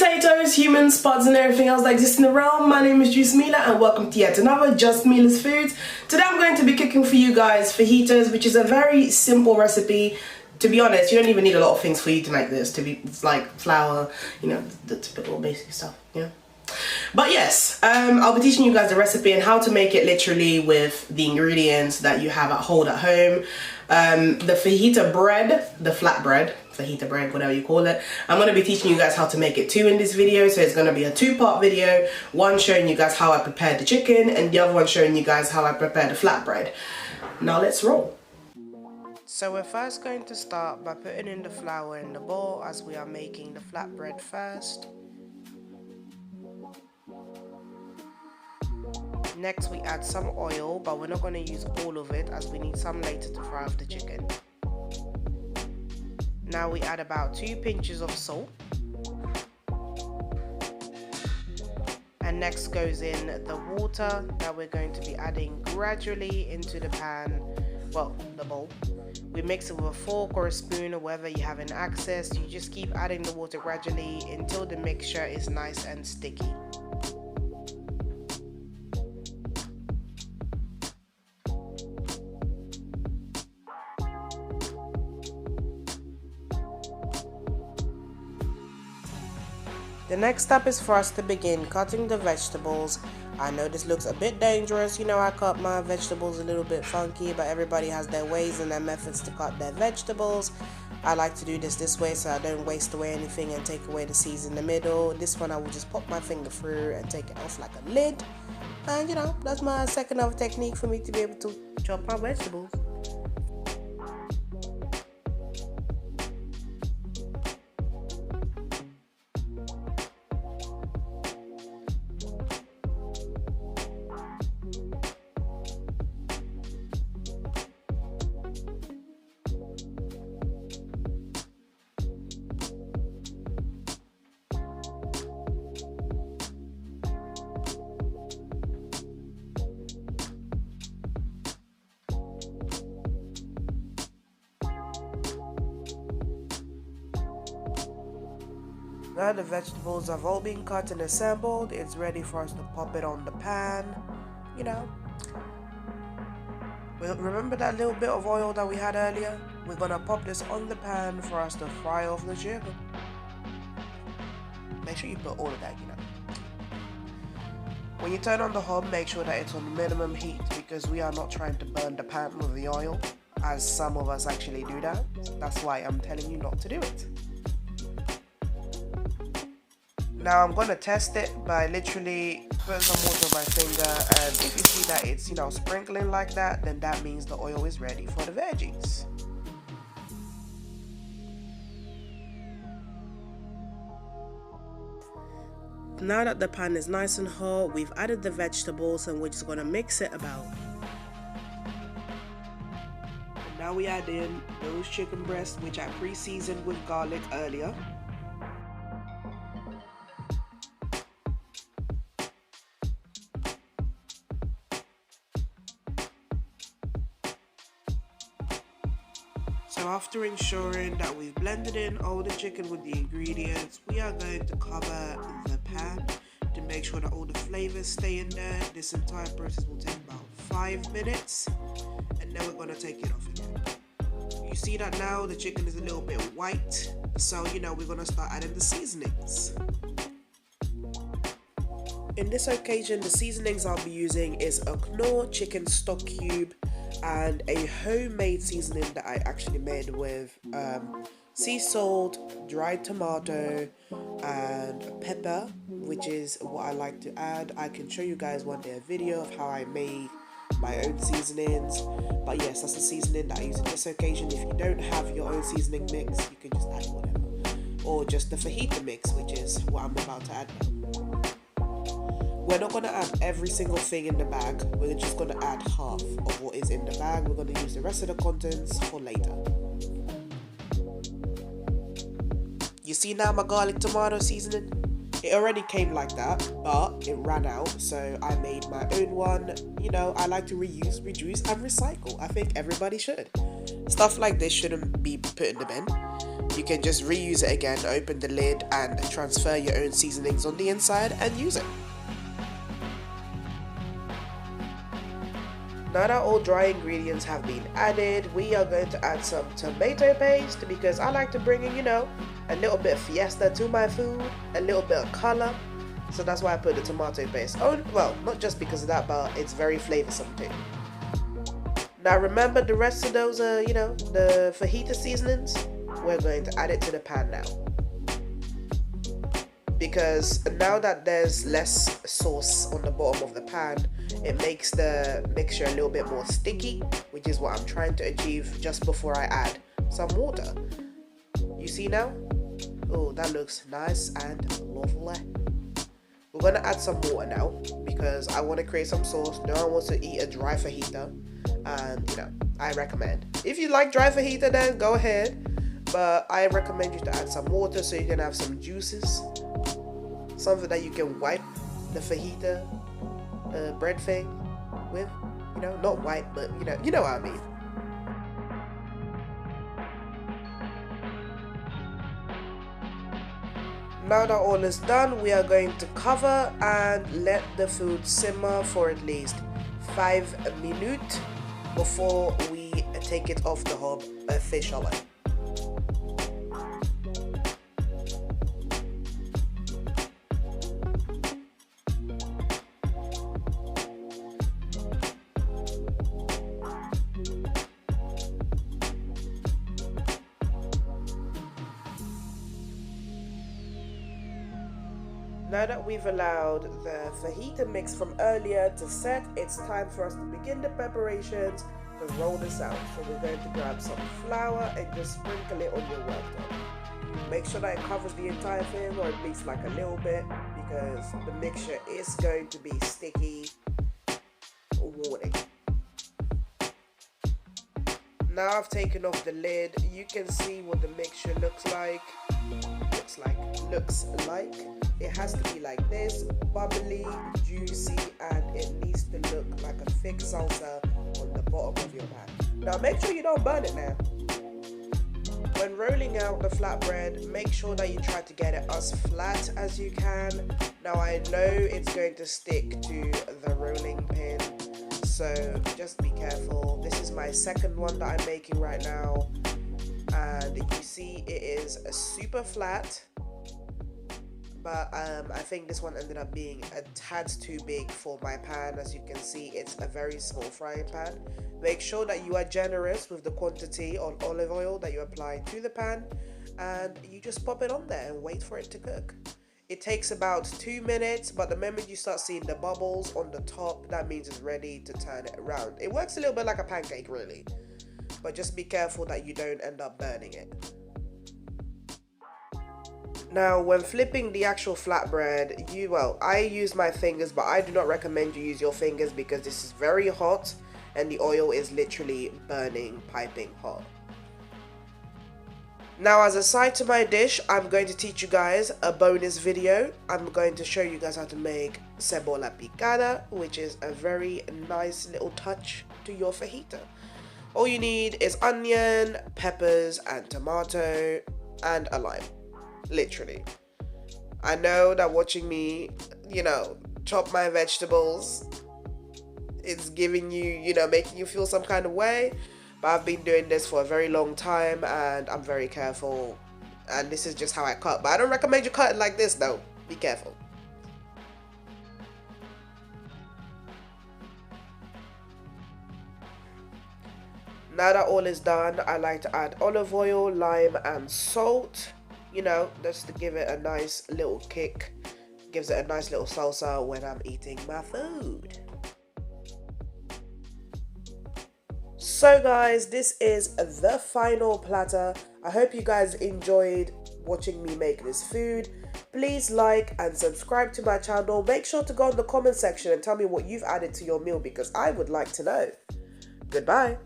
potatoes, humans, pods and everything else that exists in the realm. My name is Juice Mila and welcome to yet another Just Mila's Foods. Today I'm going to be cooking for you guys fajitas, which is a very simple recipe. To be honest, you don't even need a lot of things for you to make this. It's like flour, you know, the typical basic stuff, yeah. But yes, I'll be teaching you guys the recipe and how to make it literally with the ingredients that you have at home. The fajita bread, the flatbread, fajita bread, whatever you call it. I'm going to be teaching you guys how to make it too in this video. So it's going to be a two-part video. One showing you guys how I prepared the chicken and the other one showing you guys how I prepared the flatbread. Now let's roll. So we're first going to start by putting in the flour in the bowl as we are making the flatbread first. Next we add some oil, but we're not going to use all of it as we need some later to fry off the chicken. Now we add about 2 pinches of salt. And next goes in the water that we're going to be adding gradually into the pan, well, the bowl. We mix it with a fork or a spoon or wherever you have an access. You just keep adding the water gradually until the mixture is nice and sticky. The next step is for us to begin cutting the vegetables. I know this looks a bit dangerous, you know, I cut my vegetables a little bit funky, but everybody has their ways and their methods to cut their vegetables. I like to do this way so I don't waste away anything and take away the seeds in the middle. This one I will just pop my finger through and take it off like a lid. And you know, that's my second of technique for me to be able to chop my vegetables. Now the vegetables have all been cut and assembled. It's ready for us to pop it on the pan, you know. Remember that little bit of oil that we had earlier? We're gonna pop this on the pan for us to fry off the chicken. Make sure you put all of that, you know. When you turn on the hob, make sure that it's on minimum heat because we are not trying to burn the pan with the oil, as some of us actually do that. That's why I'm telling you not to do it. Now I'm going to test it by literally putting some water on my finger, and if you see that it's, you know, sprinkling like that, then that means the oil is ready for the veggies. Now that the pan is nice and hot, we've added the vegetables and we're just going to mix it about. And now we add in those chicken breasts which I pre-seasoned with garlic earlier. So after ensuring that we've blended in all the chicken with the ingredients, we are going to cover the pan to make sure that all the flavors stay in there. This entire process will take about 5 minutes, and then we're going to take it off again. You see that now the chicken is a little bit white, so you know we're going to start adding the seasonings. In this occasion, the seasonings I'll be using is a Knorr chicken stock cube and a homemade seasoning that I actually made with sea salt, dried tomato and pepper, which is what I like to add. I can show you guys one day a video of how I made my own seasonings, but yes, that's the seasoning that I use in this occasion. If you don't have your own seasoning mix, you can just add whatever, or just the fajita mix, which is what I'm about to add now. We're not going to add every single thing in the bag, we're just going to add half of what is in the bag. We're going to use the rest of the contents for later. You see now my garlic tomato seasoning? It already came like that, but it ran out, so I made my own one. You know, I like to reuse, reduce and recycle. I think everybody should. Stuff like this shouldn't be put in the bin. You can just reuse it again, open the lid and transfer your own seasonings on the inside and use it. Now that all dry ingredients have been added, we are going to add some tomato paste because I like to bring in, a little bit of fiesta to my food, a little bit of color. So that's why I put the tomato paste. Oh, well, not just because of that, but it's very flavorsome too. Now remember the rest of those, the fajita seasonings? We're going to add it to the pan now. Because now that there's less sauce on the bottom of the pan, it makes the mixture a little bit more sticky, which is what I'm trying to achieve just before I add some water. You see now? Oh, that looks nice and lovely. We're going to add some water now because I want to create some sauce. No one wants to eat a dry fajita. And, I recommend. If you like dry fajita, then go ahead. But I recommend you to add some water so you can have some juices. Something that you can wipe the fajita bread thing with. Not wipe, but you know what I mean. Now that all is done, we are going to cover and let the food simmer for at least 5 minutes before we take it off the hob officially. Now that we've allowed the fajita mix from earlier to set, it's time for us to begin the preparations to roll this out. So we're going to grab some flour and just sprinkle it on your worktop. Make sure that it covers the entire thing, or at least like a little bit, because the mixture is going to be sticky. Warning. Now I've taken off the lid. You can see what the mixture looks like. It has to be like this, bubbly, juicy, and it needs to look like a thick salsa on the bottom of your pan. Now make sure you don't burn it now. When rolling out the flatbread, make sure that you try to get it as flat as you can. Now I know it's going to stick to the rolling pin, so just be careful. This is my second one that I'm making right now, and you see it is super flat. But I think this one ended up being a tad too big for my pan. As you can see, it's a very small frying pan. Make sure that you are generous with the quantity of olive oil that you apply to the pan, and you just pop it on there and wait for it to cook. It takes about 2 minutes, but the moment you start seeing the bubbles on the top, that means it's ready to turn it around. It works a little bit like a pancake, really, but just be careful that you don't end up burning it. Now, when flipping the actual flatbread, I use my fingers, but I do not recommend you use your fingers because this is very hot and the oil is literally burning, piping hot. Now, as a side to my dish, I'm going to teach you guys a bonus video. I'm going to show you guys how to make cebolla picada, which is a very nice little touch to your fajita. All you need is onion, peppers, and tomato, and a lime. Literally. I know that watching me, chop my vegetables, it's giving you, making you feel some kind of way. But I've been doing this for a very long time and I'm very careful. And this is just how I cut. But I don't recommend you cut it like this though. Be careful. Now that all is done, I like to add olive oil, lime, and salt. Just to give it a nice little kick. Gives it a nice little salsa when I'm eating my food. So guys, this is the final platter. I hope you guys enjoyed watching me make this food. Please like and subscribe to my channel. Make sure to go in the comment section and tell me what you've added to your meal because I would like to know. Goodbye.